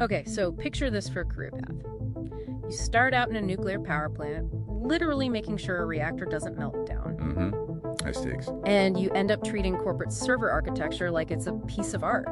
Okay, so picture this for a career path. You start out in a nuclear power plant, literally making sure a reactor doesn't melt down. Mm-hmm. High stakes. And you end up treating corporate server architecture like it's a piece of art.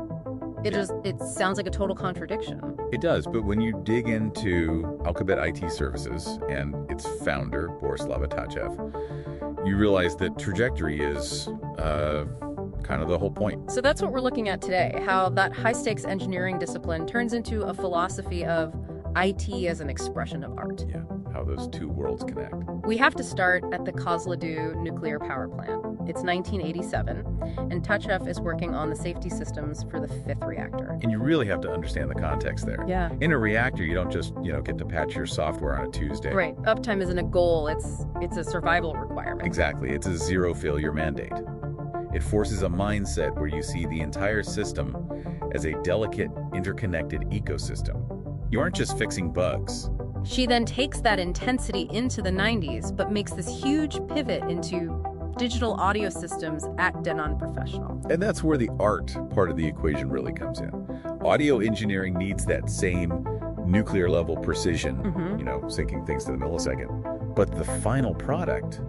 It sounds like a total contradiction. It does, but when you dig into Alqubit IT Services and its founder, Borislava Tatchev, you realize that trajectory is kind of the whole point. So that's what we're looking at today, how that high-stakes engineering discipline turns into a philosophy of IT as an expression of art. Yeah, how those two worlds connect. We have to start at the Kozloduy nuclear power plant. It's 1987, and Tatchev is working on the safety systems for the fifth reactor. And you really have to understand the context there. Yeah. In a reactor, you don't just, get to patch your software on a Tuesday. Right. Uptime isn't a goal, it's a survival requirement. Exactly. It's a zero failure mandate. It forces a mindset where you see the entire system as a delicate, interconnected ecosystem. You aren't just fixing bugs. She then takes that intensity into the 90s, but makes this huge pivot into digital audio systems at Denon Professional. And that's where the art part of the equation really comes in. Audio engineering needs that same nuclear level precision, syncing things to the millisecond. But the final product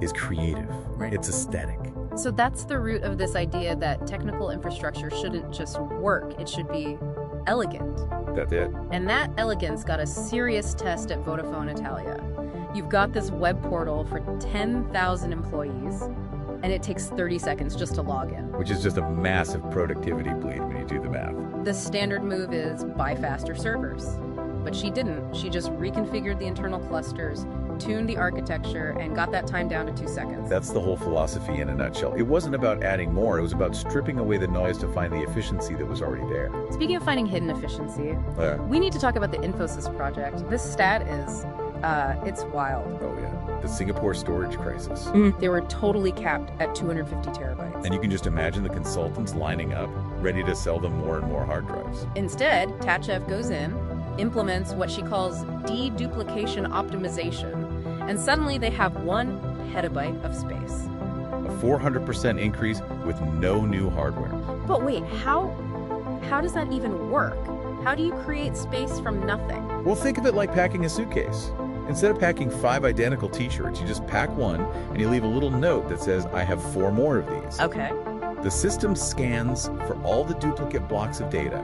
is creative. Right. It's aesthetic. So that's the root of this idea that technical infrastructure shouldn't just work, it should be elegant. That's it. And that elegance got a serious test at Vodafone Italia. You've got this web portal for 10,000 employees, and it takes 30 seconds just to log in. Which is just a massive productivity bleed when you do the math. The standard move is buy faster servers. But she didn't. She just reconfigured the internal clusters, tuned the architecture, and got that time down to 2 seconds. That's the whole philosophy in a nutshell. It wasn't about adding more. It was about stripping away the noise to find the efficiency that was already there. Speaking of finding hidden efficiency, we need to talk about the Infosys project. This stat is, it's wild. Oh, yeah. The Singapore storage crisis. They were totally capped at 250 terabytes. And you can just imagine the consultants lining up, ready to sell them more and more hard drives. Instead, Tatchev goes in, implements what she calls deduplication optimization, and suddenly they have 1 petabyte of space. A 400% increase with no new hardware. But wait, how does that even work? How do you create space from nothing? Well, think of it like packing a suitcase. Instead of packing 5 identical t-shirts, you just pack one and you leave a little note that says, I have 4 more of these. Okay. The system scans for all the duplicate blocks of data,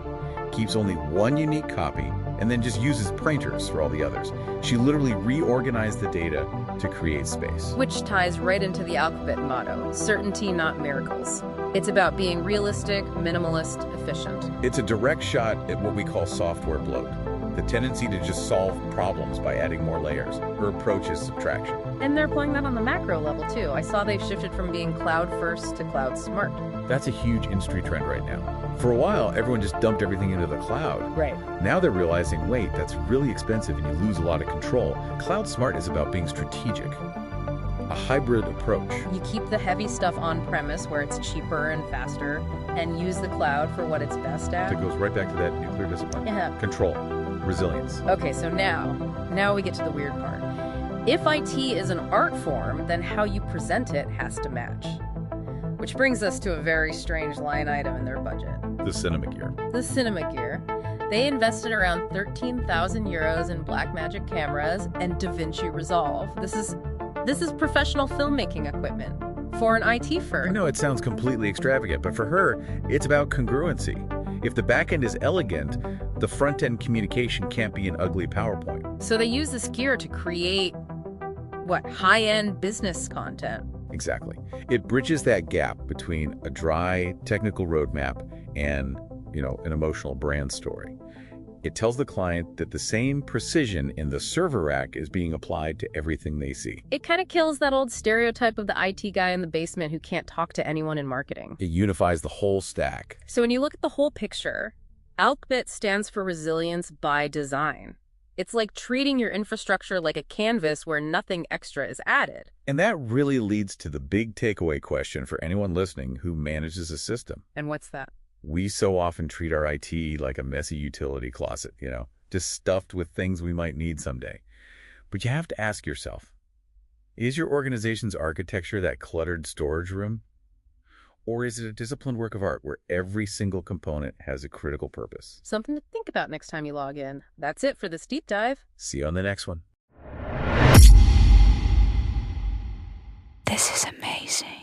keeps only 1 unique copy, and then just uses printers for all the others. She literally reorganized the data to create space. Which ties right into the Alqubit motto, certainty, not miracles. It's about being realistic, minimalist, efficient. It's a direct shot at what we call software bloat, the tendency to just solve problems by adding more layers. Her approach is subtraction. And they're applying that on the macro level too. I saw they've shifted from being cloud first to cloud smart. That's a huge industry trend right now. For a while, everyone just dumped everything into the cloud. Right. Now they're realizing, wait, that's really expensive and you lose a lot of control. Cloud smart is about being strategic, a hybrid approach. You keep the heavy stuff on premise where it's cheaper and faster, and use the cloud for what it's best at. That goes right back to that nuclear discipline. Yeah. Control, resilience. Okay, so now we get to the weird part. If IT is an art form, then how you present it has to match. Which brings us to a very strange line item in their budget. The cinema gear. The cinema gear. They invested around 13,000 euros in Blackmagic cameras and DaVinci Resolve. This is professional filmmaking equipment for an IT firm. I know it sounds completely extravagant, but for her, it's about congruency. If the back end is elegant, the front end communication can't be an ugly PowerPoint. So they use this gear to create, high-end business content. Exactly. It bridges that gap between a dry technical roadmap and, an emotional brand story. It tells the client that the same precision in the server rack is being applied to everything they see. It kind of kills that old stereotype of the IT guy in the basement who can't talk to anyone in marketing. It unifies the whole stack. So when you look at the whole picture, Alqubit stands for resilience by design. It's like treating your infrastructure like a canvas where nothing extra is added. And that really leads to the big takeaway question for anyone listening who manages a system. And what's that? We so often treat our IT like a messy utility closet, just stuffed with things we might need someday. But you have to ask yourself, is your organization's architecture that cluttered storage room? Or is it a disciplined work of art where every single component has a critical purpose? Something to think about next time you log in. That's it for this deep dive. See you on the next one. This is amazing.